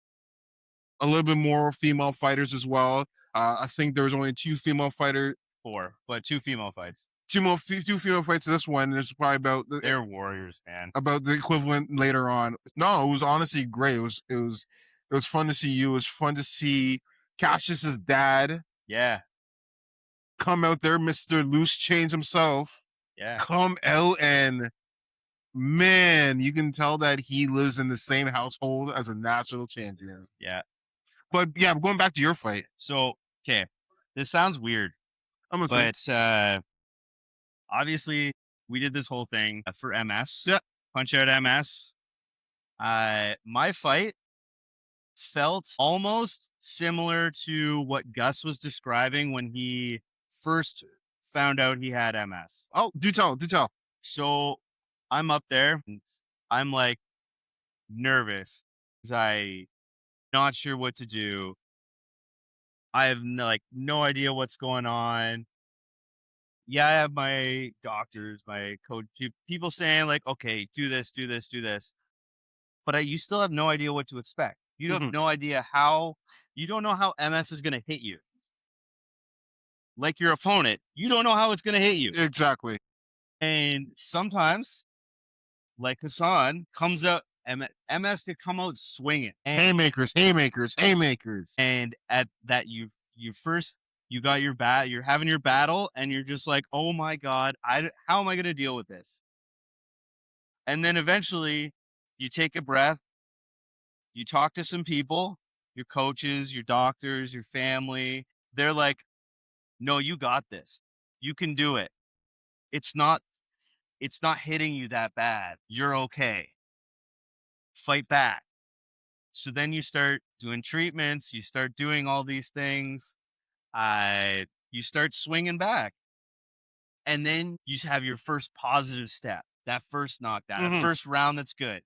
A little bit more female fighters as well. I think there was only 2 female fighters. 4, but 2 female fights. 2 female fights. This one, there's probably about they're warriors, man. About the equivalent later on. No, it was honestly great. It was fun to see you. It was fun to see Cassius's dad. Yeah. Come out there, Mr. Loose Change himself. Yeah. Come out, and man, you can tell that he lives in the same household as a national champion. Yeah. But yeah, going back to your fight. So, okay, this sounds weird, but obviously we did this whole thing for MS. Yeah. Punch Out MS. My fight felt almost similar to what Gus was describing when he first found out he had MS. Oh, do tell. So I'm up there. I'm like nervous because I'm not sure what to do. I have no idea what's going on. Yeah, I have my doctors, my coach, people saying like, okay, do this. But you still have no idea what to expect. You have no idea you don't know how MS is going to hit you. Like your opponent, you don't know how it's going to hit you. Exactly. And sometimes, like Hassan, comes out, MS could come out swinging. Haymakers. And at that, you got you're having your battle, and you're just like, oh my God, how am I going to deal with this? And then eventually, you take a breath, you talk to some people, your coaches, your doctors, your family. They're like, no, you got this. You can do it. It's not hitting you that bad. You're okay. Fight back. So then you start doing treatments. You start doing all these things. You start swinging back. And then you have your first positive step, that first knockdown, the first round that's good.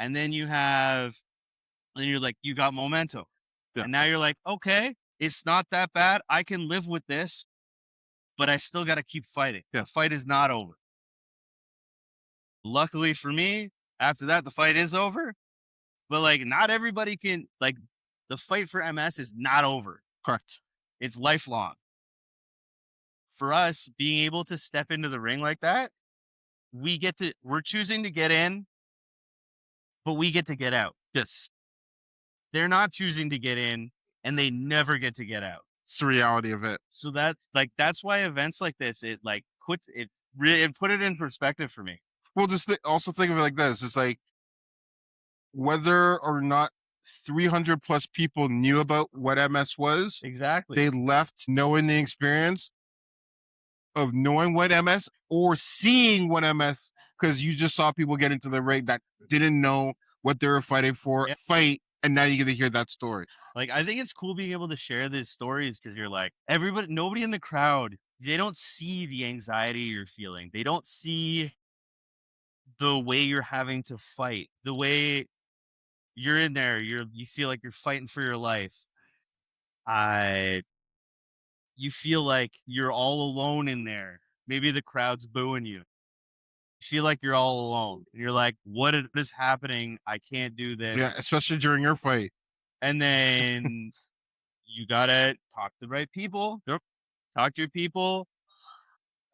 And then you're like, you got momentum. Yeah. And now you're like, okay, it's not that bad. I can live with this, but I still got to keep fighting. Yeah. The fight is not over. Luckily for me, after that, the fight is over. But like, not everybody can, like, the fight for MS is not over. Correct. It's lifelong. For us, being able to step into the ring like that, we're choosing to get in, but we get to get out. Yes. They're not choosing to get in, and they never get to get out. It's the reality of it. So that's why events like this, it put it in perspective for me. Well, just also think of it like this. It's like, whether or not 300 plus people knew about what MS was, exactly, they left knowing the experience of knowing what MS or seeing what MS, because you just saw people get into the ring that didn't know what they were fighting for, fight, and now you get to hear that story. Like, I think it's cool being able to share these stories, because you're like, nobody in the crowd, they don't see the anxiety you're feeling. They don't see the way you're having to fight, the way you're in there, you feel like you're fighting for your life. You feel like you're all alone in there. Maybe the crowd's booing you. You feel like you're all alone. And you're like, what is happening? I can't do this. Yeah, especially during your fight. And then you gotta talk to the right people. Yep. Talk to your people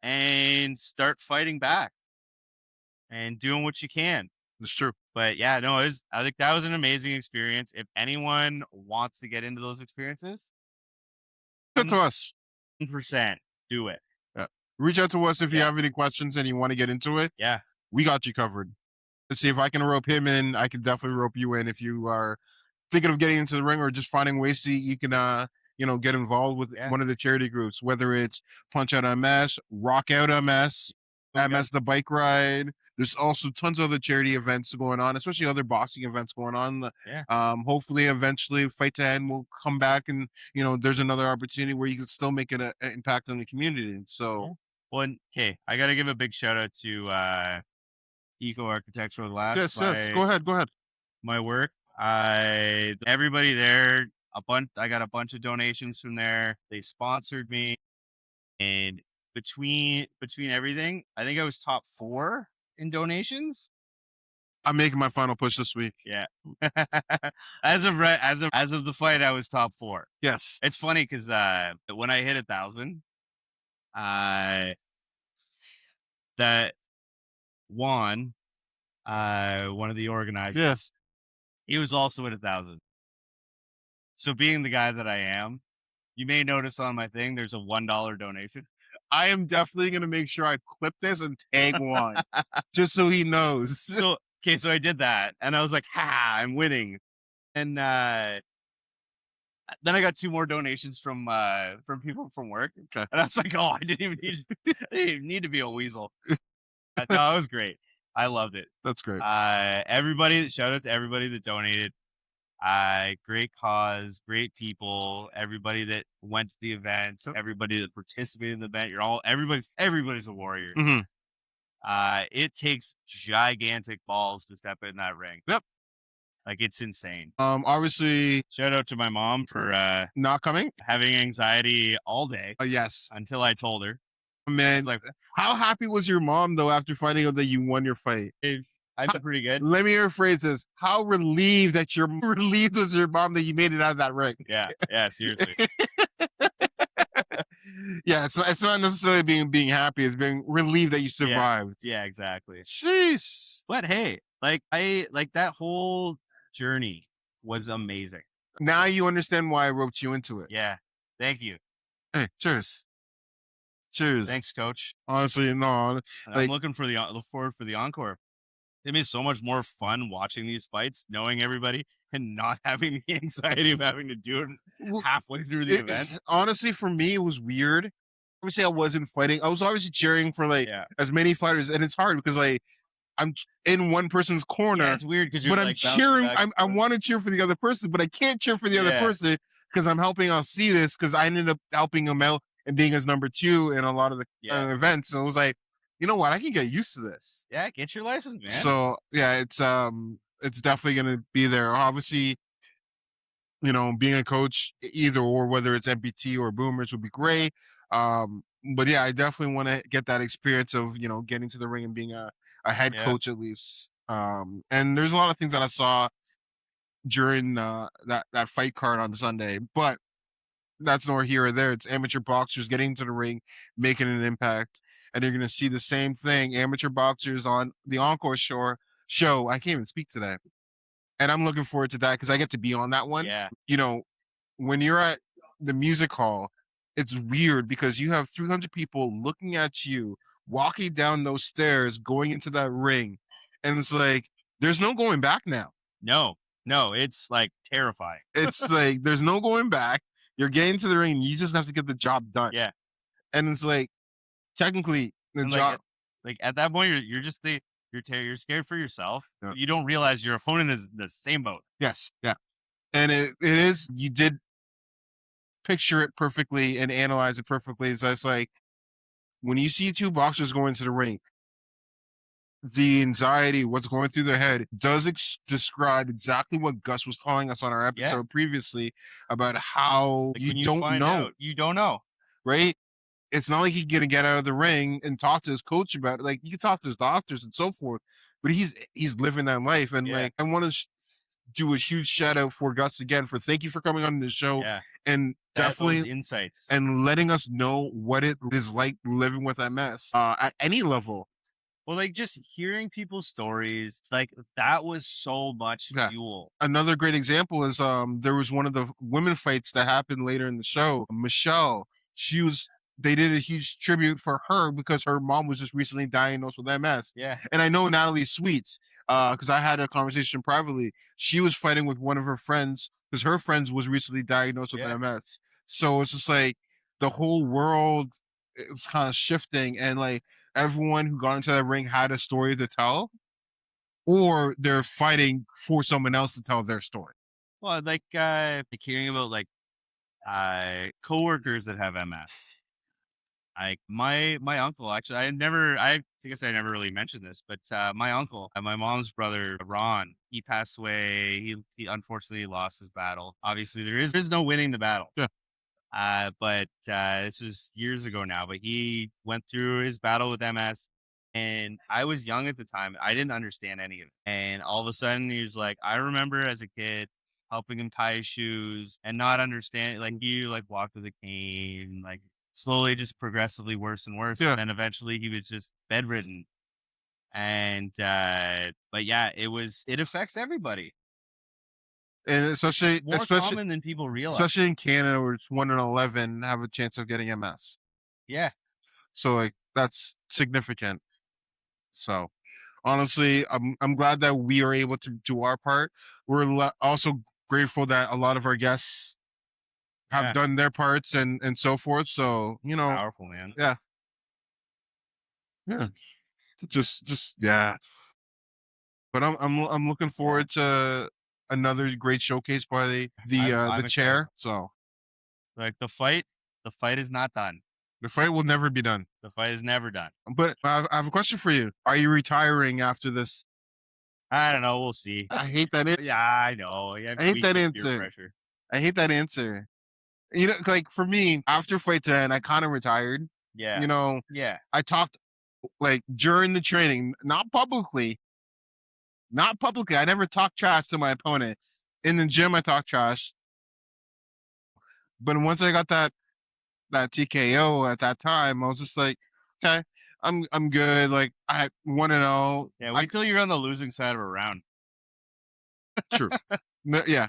and start fighting back and doing what you can. It's true. But yeah, no, I think that was an amazing experience. If anyone wants to get into those experiences, Reach out to us. 100% do it. Yeah. Reach out to us if you have any questions and you want to get into it. Yeah. We got you covered. Let's see if I can rope him in. I can definitely rope you in if you are thinking of getting into the ring or just finding ways to you can get involved with Yeah. one of the charity groups, whether it's Punch Out MS, Rock Out MS, MS the bike ride. There's also tons of other charity events going on, especially other boxing events going on. Yeah. Hopefully eventually Fight to End will come back and there's another opportunity where you can still make an impact on the community. So Well, okay, I got to give a big shout out to Eco Architectural Labs. yes, go ahead. My work. Everybody there, I got a bunch of donations from there. They sponsored me, and between everything, I think I was top 4 in donations. I'm making my final push this week. Yeah. as of the fight, I was top 4. Yes. It's funny because when I hit 1,000, that Juan, one of the organizers, Yes. he was also at 1,000. So being the guy that I am, you may notice on my thing there's a $1 donation. I am definitely gonna make sure I clip this and tag Juan, just so he knows. So I did that, and I was like, "Ha! I'm winning." And then I got 2 more donations from people from work, Okay. and I was like, "Oh, I didn't even need to be a weasel." No, it was great. I loved it. That's great. Shout out to everybody that donated. Great cause, great people, everybody that went to the event, everybody that participated in the event. Everybody's a warrior. Mhm. It takes gigantic balls to step in that ring. Yep. Like, it's insane. Obviously Shout out to my mom for not coming. having anxiety all day Yes. until I told her. Man, Like, how happy was your mom though after finding out that you won your fight? I did pretty good. Let me rephrase this. How relieved was your mom that you made it out of that ring? Yeah, seriously. Yeah, it's not necessarily being happy, it's being relieved that you survived. Yeah, exactly. Sheesh. But hey, that whole journey was amazing. Now you understand why I roped you into it. Yeah. Thank you. Hey, cheers. Cheers. Thanks, coach. Honestly, no. And I'm look forward for the encore. It made so much more fun watching these fights, knowing everybody and not having the anxiety of having to do it halfway through the event. Honestly, for me, it was weird. Obviously, I wasn't fighting. I was obviously cheering for as many fighters, and it's hard because I'm in one person's corner. Yeah, it's weird because but I'm cheering. I want to cheer for the other person, but I can't cheer for the other person because I'm helping out see this because I ended up helping him out and being his number 2 in a lot of the events. So I was like, you know what? I can get used to this. Yeah, get your license, man. So yeah, it's definitely gonna be there. Obviously, being a coach, either or, whether it's MPT or Boomers, would be great. But yeah, I definitely want to get that experience of getting to the ring and being a head coach at least. And there's a lot of things that I saw during that fight card on Sunday, but that's nor here or there. It's amateur boxers getting into the ring, making an impact, and you're going to see the same thing. Amateur boxers on the Encore show. I can't even speak today, and I'm looking forward to that because I get to be on that one. Yeah. When you're at the music hall, it's weird because you have 300 people looking at you walking down those stairs, going into that ring, and it's like there's no going back now. No, it's like terrifying. It's like there's no going back. You're getting to the ring, and you just have to get the job done. Yeah. And it's like, technically, the job. At that point, you're just you're scared for yourself. Yeah. You don't realize your opponent is the same boat. Yes. Yeah. And it is, you did picture it perfectly and analyze it perfectly. It's like, when you see 2 boxers going to the ring, the anxiety, what's going through their head, does describe exactly what Gus was telling us on our episode previously about how you don't know. You don't know. Right? It's not like he's going to get out of the ring and talk to his coach about it. Like, you can talk to his doctors and so forth, but he's living that life. And I want to do a huge shout out for Gus again for thank you for coming on the show and definitely insights and letting us know what it is like living with MS at any level. Well, just hearing people's stories, that was so much fuel. Another great example is there was one of the women fights that happened later in the show. Michelle, she was they did a huge tribute for her because her mom was just recently diagnosed with MS. Yeah. And I know Natalie Sweets, because I had a conversation privately. She was fighting with one of her friends because her friends was recently diagnosed with MS. So it's just like the whole world is kind of shifting, and like everyone who got into that ring had a story to tell, or they're fighting for someone else to tell their story. Well, like hearing about like coworkers that have MS. Like my uncle, actually, I guess I never really mentioned this, but my uncle, my mom's brother, Ron, he passed away. He unfortunately lost his battle. Obviously, there's no winning the battle. Yeah. But this was years ago now. But he went through his battle with MS, and I was young at the time. I didn't understand any of it. And all of a sudden, he was like, I remember as a kid helping him tie his shoes and not understand. Like he like walked with a cane, like slowly just progressively worse and worse. Yeah. And then eventually he was just bedridden. And but yeah, it affects everybody. And especially More common than people realize. especially in Canada, where it's 1 in 11 have a chance of getting MS. Yeah. So like that's significant. So honestly, I'm glad that we are able to do our part. We're also grateful that a lot of our guests have done their parts and so forth. So Powerful, man. Yeah. Just yeah. But I'm looking forward to another great showcase by the chair. So like the fight is not done. the fight will never be done. The fight is never done. But I have a question for you. Are you retiring after this? I don't know. We'll see. I hate that. Yeah, I know. I hate that answer. I hate that answer. Like for me, after Fight 10, I kind of retired. Yeah. Yeah. I talked like during the training, not publicly. I never talked trash to my opponent. In the gym, I talked trash. But once I got that TKO at that time, I was just like, okay, I'm good. Like I 1-0. Yeah, wait till you're on the losing side of a round. True. Yeah.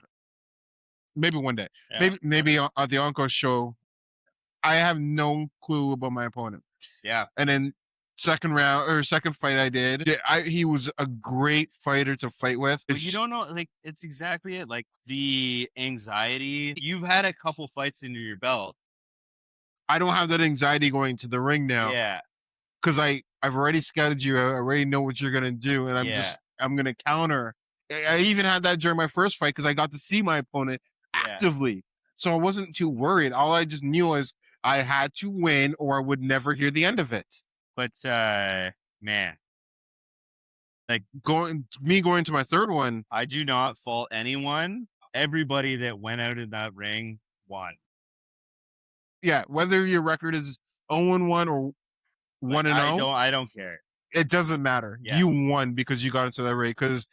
Maybe one day. Yeah. Maybe at the Encore show. I have no clue about my opponent. Yeah. And then second fight I did, he was a great fighter to fight with. But you don't know, like, it's exactly it. Like the anxiety. You've had a couple fights under your belt. I don't have that anxiety going to the ring now. Yeah. Because I've already scouted you. I already know what you're gonna do, and I'm gonna counter. I even had that during my first fight because I got to see my opponent actively. So I wasn't too worried. All I just knew was I had to win or I would never hear the end of it. But man, like going to my third one, I do not fault anyone. Everybody that went out in that ring won. Yeah, whether your record is 0-1 or 1-0, I don't care. It doesn't matter. Yeah. You won because you got into that ring. Because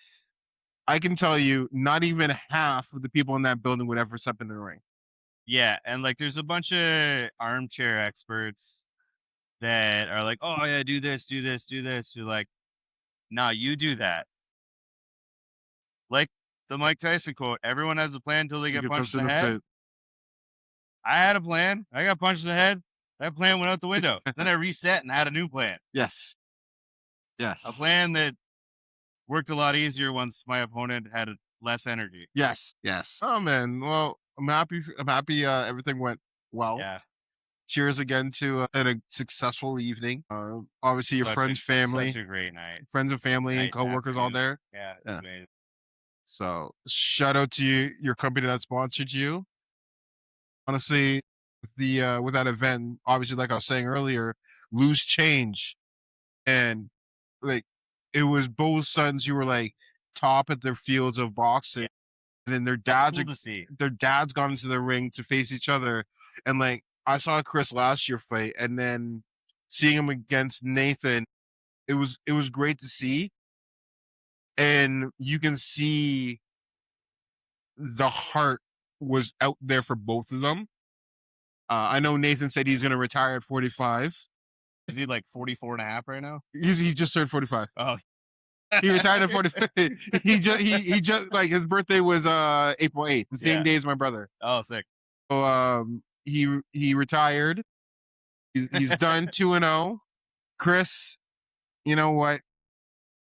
I can tell you, not even half of the people in that building would ever step in the ring. Yeah, and like there's a bunch of armchair experts that are like, oh yeah, do this. You're like, no, you do that. Like the Mike Tyson quote, everyone has a plan until they get punched in the head. I had a plan. I got punched in the head. That plan went out the window. Then I reset and had a new plan. Yes. A plan that worked a lot easier once my opponent had less energy. Yes. Oh man. Well, I'm happy. Everything went well. Yeah. Cheers again to a successful evening. Obviously, your friends, family. Such a great night. Friends and family and coworkers all there. Yeah. Amazing. So shout out to you, your company that sponsored you. Honestly, with that event, obviously, like I was saying earlier, Loose Change, and like it was both sons who were like top at their fields of boxing, and then their dads got into the ring to face each other, and like I saw Chris last year fight, and then seeing him against Nathan, it was great to see, and you can see the heart was out there for both of them. I know Nathan said he's going to retire at 45. Is he like 44 and a half right now? He just turned 45. Oh, he retired at 45. he just like his birthday was April 8th, the same day as my brother. Oh, sick. So he retired. He's done 2-0. Chris, you know what?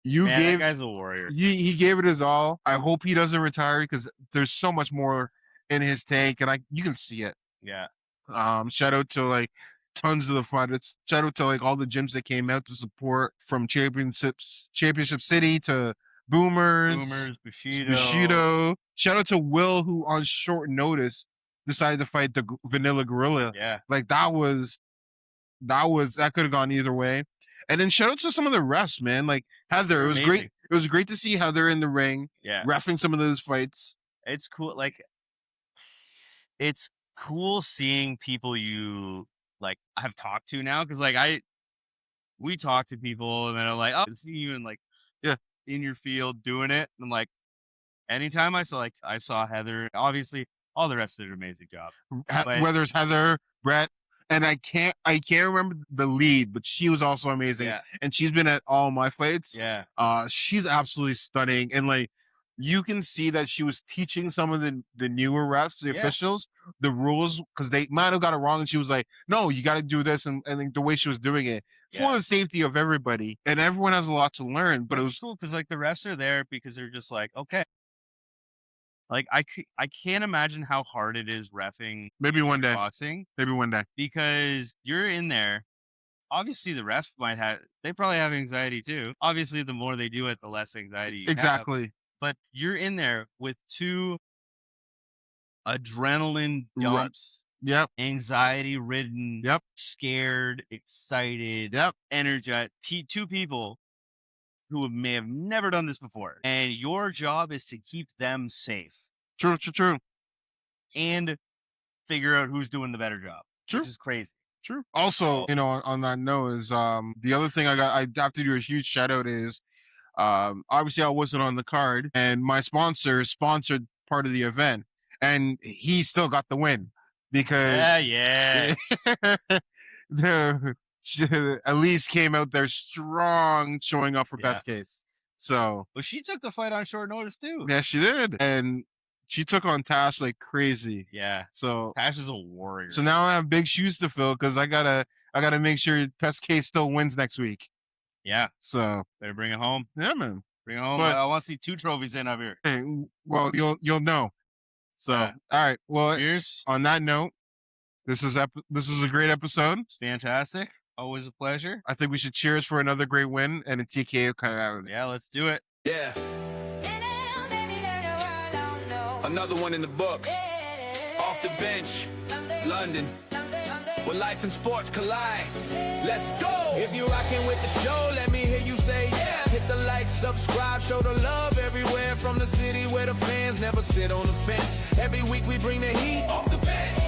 That guy's a warrior. He gave it his all. I hope he doesn't retire because there's so much more in his tank, and you can see it. Yeah. Shout out to like tons of the fun. Shout out to like all the gyms that came out to support, from Championship City to Boomers, Bushido. Shout out to Will, who on short notice decided to fight the Vanilla Gorilla. Yeah. Like that could have gone either way. And then shout out to some of the refs, man. Like Heather, it was amazing. great. It was great to see Heather in the ring, reffing some of those fights. It's cool. Like, it's cool seeing people you like have talked to now, because like we talk to people and then I'm like, oh, I see you in your field doing it. And I'm like, anytime I saw Heather, obviously all the rest did an amazing job. Whether it's Heather, Brett, and I can't remember the lead, but she was also amazing. Yeah. And she's been at all my fights. Yeah. She's absolutely stunning. And like, you can see that she was teaching some of the newer refs, the officials, the rules, because they might have got it wrong. And she was like, no, you got to do this. And the way she was doing it for the safety of everybody. And everyone has a lot to learn. But it was cool because like the refs are there because they're just like, okay. Like, I can't imagine how hard it is reffing maybe one day boxing. Maybe one day. Because you're in there. Obviously, the ref they probably have anxiety too. Obviously, the more they do it, the less anxiety you have. But you're in there with two adrenaline dumps. Yep. Anxiety-ridden. Yep. Scared, excited. Yep. Energized. Two people who may have never done this before. And your job is to keep them safe. True. And figure out who's doing the better job. True. Which is crazy. True. Also, on that note is the other thing I have to do a huge shout out is obviously I wasn't on the card, and my sponsor sponsored part of the event, and he still got the win because Elise came out there strong, showing up for best case. So, well, she took the fight on short notice too. Yeah, she did, and she took on Tash like crazy. Yeah. So Tash is a warrior. So now I have big shoes to fill because I gotta make sure Pest Case still wins next week. Yeah. So better bring it home. Yeah, man. Bring it home. But I want to see 2 trophies in up here. Hey, well, you'll know. So all right. Well, cheers. On that note, this is a great episode. It's fantastic. Always a pleasure. I think we should cheers for another great win and a TKO kind of. Yeah, let's do it. Yeah. Another one in the books. Off the bench, London, where life and sports collide. Let's go. If you're rocking with the show, let me hear you say yeah. Hit the like, subscribe, show the love everywhere. From the city where the fans never sit on the fence. Every week we bring the heat off the bench.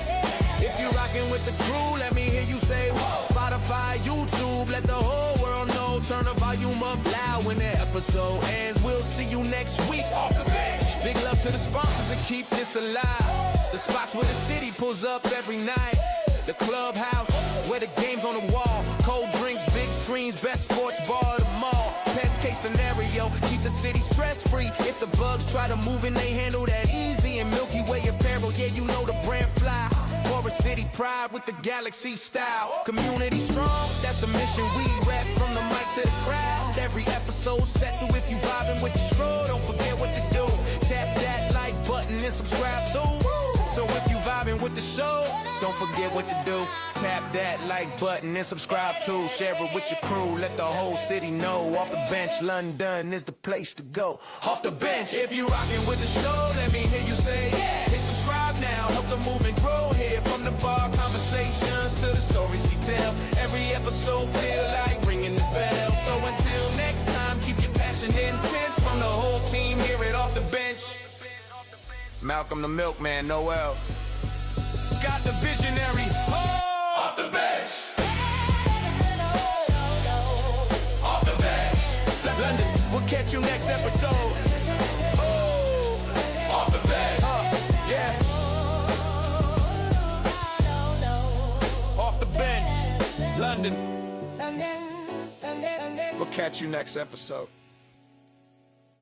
If you're rocking with the crew, let me hear you say whoa. Spotify, YouTube, let the whole world know. Turn the volume up loud when the episode ends. We'll see you next week off the bench. Big love to the sponsors that keep this alive. The spots where the city pulls up every night. The clubhouse, where the game's on the wall. Cold drinks, big screens, best sports bar at the mall. Best case scenario, keep the city stress-free. If the bugs try to move in, they handle that easy. And Milky Way apparel, yeah, you know the brand fly. Forest City pride with the galaxy style. Community strong, that's the mission we rep. From the mic to the crowd, every episode set. So if you vibing with the stroll, don't forget what to do. Tap that like button and subscribe too. So if you vibing with the show, don't forget what to do. Tap that like button and subscribe too. Share it with your crew, let the whole city know. Off the bench, London is the place to go. Off the bench, if you rocking with the show, let me hear you say yeah. Hit subscribe now, help the movement grow here. From the bar conversations to the stories we tell. Every episode feel like ringing the bell. So until next time, keep your passion intense. From the whole team here at Off the Bench. Malcolm the Milkman, Noel. Scott the Visionary. Oh! Off the bench. Off the bench. London, we'll catch you next episode. Oh! Off the bench. Yeah. Off the bench. London. We'll catch you next episode.